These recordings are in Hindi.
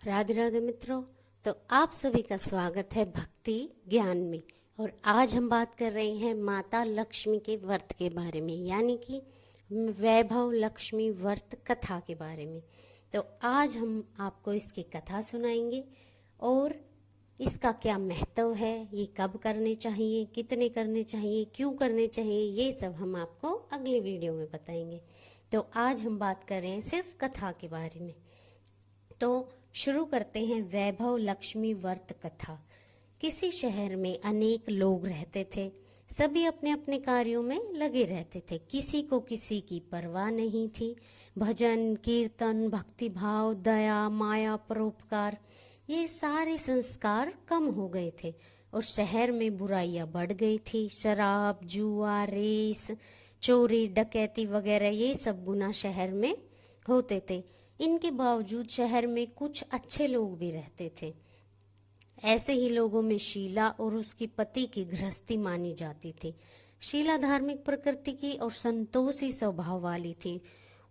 राधे राधे मित्रों। तो आप सभी का स्वागत है भक्ति ज्ञान में। और आज हम बात कर रहे हैं माता लक्ष्मी के व्रत के बारे में, यानी कि वैभव लक्ष्मी व्रत कथा के बारे में। तो आज हम आपको इसकी कथा सुनाएंगे और इसका क्या महत्व है, ये कब करने चाहिए, कितने करने चाहिए, क्यों करने चाहिए, ये सब हम आपको अगले वीडियो में बताएंगे। तो आज हम बात कर रहे हैं सिर्फ कथा के बारे में। तो शुरू करते हैं वैभव लक्ष्मी व्रत कथा। किसी शहर में अनेक लोग रहते थे। सभी अपने अपने कार्यों में लगे रहते थे। किसी को किसी की परवाह नहीं थी। भजन, कीर्तन, भक्ति भाव, दया, माया, परोपकार, ये सारे संस्कार कम हो गए थे और शहर में बुराइयां बढ़ गई थी। शराब, जुआ, रेस, चोरी, डकैती वगैरह ये सब गुनाह शहर में होते थे। इनके बावजूद शहर में कुछ अच्छे लोग भी रहते थे। ऐसे ही लोगों में शीला और उसकी पति की गृहस्थी मानी जाती थी। शीला धार्मिक प्रकृति की और संतोषी स्वभाव वाली थी।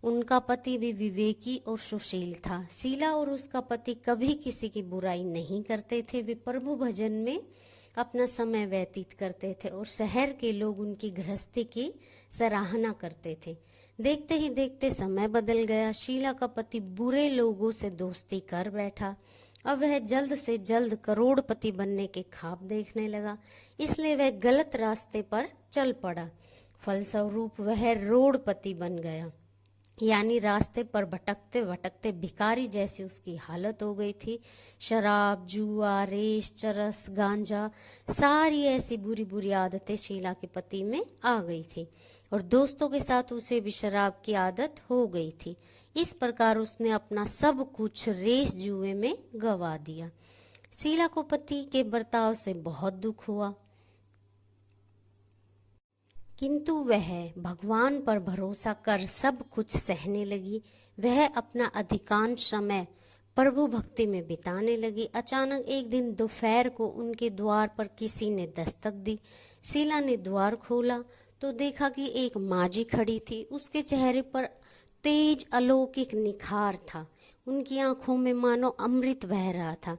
उनका पति भी विवेकी और सुशील था। शीला और उसका पति कभी किसी की बुराई नहीं करते थे। वे प्रभु भजन में अपना समय व्यतीत करते थे और शहर के लोग उनकी गृहस्थी की सराहना करते थे। देखते ही देखते समय बदल गया। शीला का पति बुरे लोगों से दोस्ती कर बैठा। अब वह जल्द से जल्द करोड़पति बनने के ख्वाब देखने लगा, इसलिए वह गलत रास्ते पर चल पड़ा। फलस्वरूप वह रोडपति बन गया, यानी रास्ते पर भटकते भटकते भिखारी जैसी उसकी हालत हो गई थी। शराब, जुआ, रेस, चरस, गांजा, सारी ऐसी बुरी बुरी आदतें शीला के पति में आ गई थी और दोस्तों के साथ उसे भी शराब की आदत हो गई थी। इस प्रकार उसने अपना सब कुछ रेस जुए में गवा दिया। शीला को पति के बर्ताव से बहुत दुख हुआ, किंतु वह भगवान पर भरोसा कर सब कुछ सहने लगी। वह अपना अधिकांश समय प्रभु भक्ति में बिताने लगी। अचानक एक दिन दोपहर को उनके द्वार पर किसी ने दस्तक दी। शीला ने द्वार खोला तो देखा कि एक माजी खड़ी थी। उसके चेहरे पर तेज अलौकिक निखार था। उनकी आंखों में मानो अमृत बह रहा था।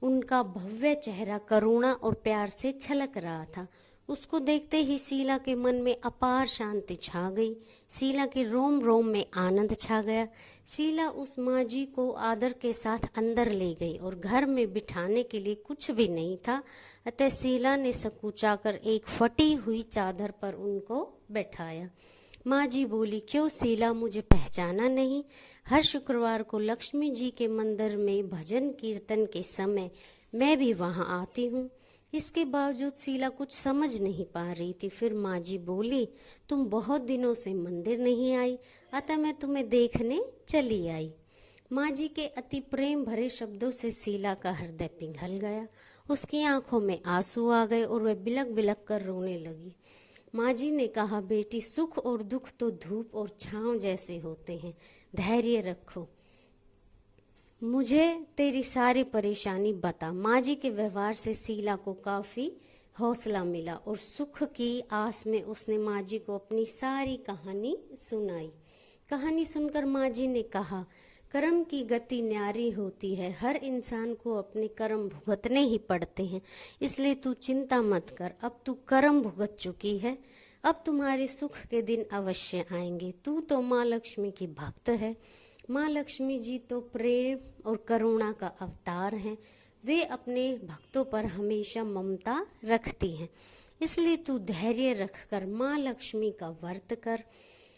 उनका भव्य चेहरा करुणा और प्यार से छलक रहा था। उसको देखते ही शीला के मन में अपार शांति छा गई। शीला के रोम रोम में आनंद छा गया। शीला उस माजी को आदर के साथ अंदर ले गई और घर में बिठाने के लिए कुछ भी नहीं था, अतः शीला ने सकुचाकर एक फटी हुई चादर पर उनको बैठाया। माजी बोली, क्यों शीला, मुझे पहचाना नहीं? हर शुक्रवार को लक्ष्मी जी के मंदिर में भजन कीर्तन के समय मैं भी वहां आती हूँ। इसके बावजूद शीला कुछ समझ नहीं पा रही थी। फिर माजी बोली, तुम बहुत दिनों से मंदिर नहीं आई, अतः मैं तुम्हें देखने चली आई। माजी के अति प्रेम भरे शब्दों से शीला का हृदय पिघल गया। उसकी आंखों में आंसू आ गए और वह बिलक बिलक कर रोने लगी। माजी ने कहा, बेटी, सुख और दुख तो धूप और छांव जैसे होते हैं, धैर्य रखो, मुझे तेरी सारी परेशानी बता। माजी के व्यवहार से शीला को काफी हौसला मिला और सुख की आस में उसने माजी को अपनी सारी कहानी सुनाई। कहानी सुनकर माजी ने कहा, कर्म की गति न्यारी होती है। हर इंसान को अपने कर्म भुगतने ही पड़ते हैं, इसलिए तू चिंता मत कर। अब तू कर्म भुगत चुकी है, अब तुम्हारे सुख के दिन अवश्य आएंगे। तू तो माँ लक्ष्मी की भक्त है। माँ लक्ष्मी जी तो प्रेम और करुणा का अवतार हैं। वे अपने भक्तों पर हमेशा ममता रखती हैं, इसलिए तू धैर्य रखकर माँ लक्ष्मी का व्रत कर,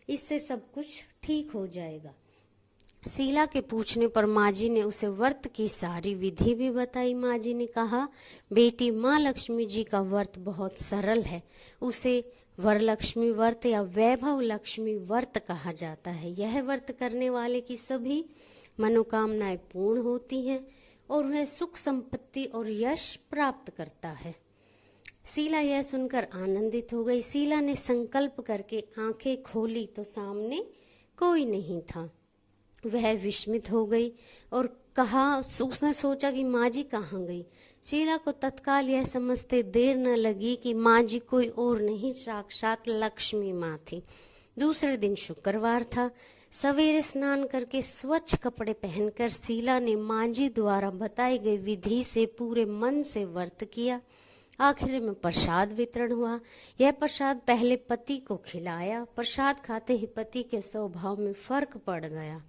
इससे सब कुछ ठीक हो जाएगा। शीला के पूछने पर माजी ने उसे व्रत की सारी विधि भी बताई। माजी ने कहा, बेटी, माँ लक्ष्मी जी का व्रत बहुत सरल है। उसे वरलक्ष्मी व्रत या वैभव लक्ष्मी व्रत कहा जाता है। यह व्रत करने वाले की सभी मनोकामनाएं पूर्ण होती हैं और वह सुख संपत्ति और यश प्राप्त करता है। शीला यह सुनकर आनंदित हो गई। शीला ने संकल्प करके आंखें खोली तो सामने कोई नहीं था। वह विस्मित हो गई और कहा, उसने सोचा कि माँ जी कहाँ गई। शीला को तत्काल यह समझते देर न लगी कि माँ जी कोई और नहीं, साक्षात लक्ष्मी माँ थी। दूसरे दिन शुक्रवार था। सवेरे स्नान करके स्वच्छ कपड़े पहनकर शीला ने माँ जी द्वारा बताई गई विधि से पूरे मन से व्रत किया। आखिर में प्रसाद वितरण हुआ। यह प्रसाद पहले पति को खिलाया। प्रसाद खाते ही पति के स्वभाव में फर्क पड़ गया।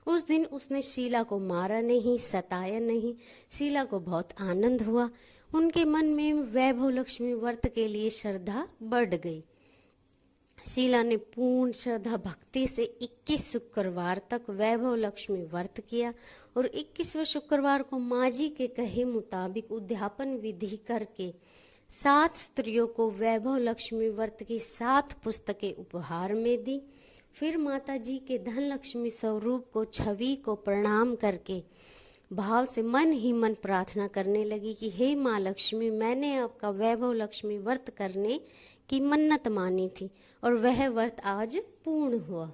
उस दिन उसने शीला को मारा नहीं, सताया नहीं। शीला को बहुत आनंद हुआ। उनके मन में वैभव लक्ष्मी व्रत के लिए श्रद्धा बढ़ गई। शीला ने पूर्ण श्रद्धा भक्ति से 21 शुक्रवार तक वैभव लक्ष्मी व्रत किया और 21वें शुक्रवार को माँ जी के कहे मुताबिक उद्यापन विधि करके 7 स्त्रियों को वैभव लक्ष्मी व्रत की 7 पुस्तकें उपहार में दी। फिर माता जी के धन लक्ष्मी स्वरूप को छवि को प्रणाम करके भाव से मन ही मन प्रार्थना करने लगी कि हे माँ लक्ष्मी, मैंने आपका वैभव लक्ष्मी व्रत करने की मन्नत मानी थी और वह व्रत आज पूर्ण हुआ।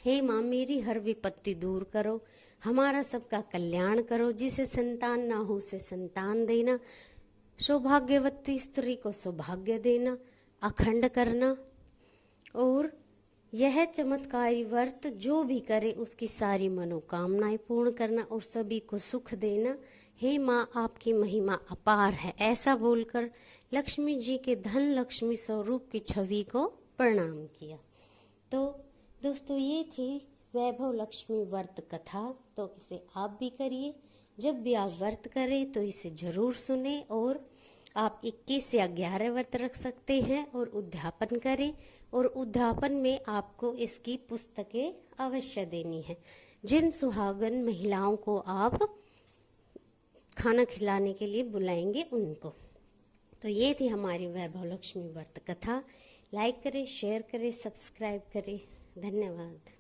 हे माँ, मेरी हर विपत्ति दूर करो, हमारा सबका कल्याण करो। जिसे संतान ना हो उसे संतान देना, सौभाग्यवती स्त्री को सौभाग्य देना, अखंड करना और यह चमत्कारी व्रत जो भी करे उसकी सारी मनोकामनाएं पूर्ण करना और सभी को सुख देना। हे माँ, आपकी महिमा अपार है। ऐसा बोलकर लक्ष्मी जी के धन लक्ष्मी स्वरूप की छवि को प्रणाम किया। तो दोस्तों, ये थी वैभव लक्ष्मी व्रत कथा। तो इसे आप भी करिए। जब भी आप व्रत करें तो इसे जरूर सुने और आप 21 या 11 व्रत रख सकते हैं और उद्यापन करें। और उद्यापन में आपको इसकी पुस्तकें अवश्य देनी है। जिन सुहागन महिलाओं को आप खाना खिलाने के लिए बुलाएंगे उनको। तो ये थी हमारी वैभव लक्ष्मी व्रत कथा। लाइक करें, शेयर करें, सब्सक्राइब करें। धन्यवाद।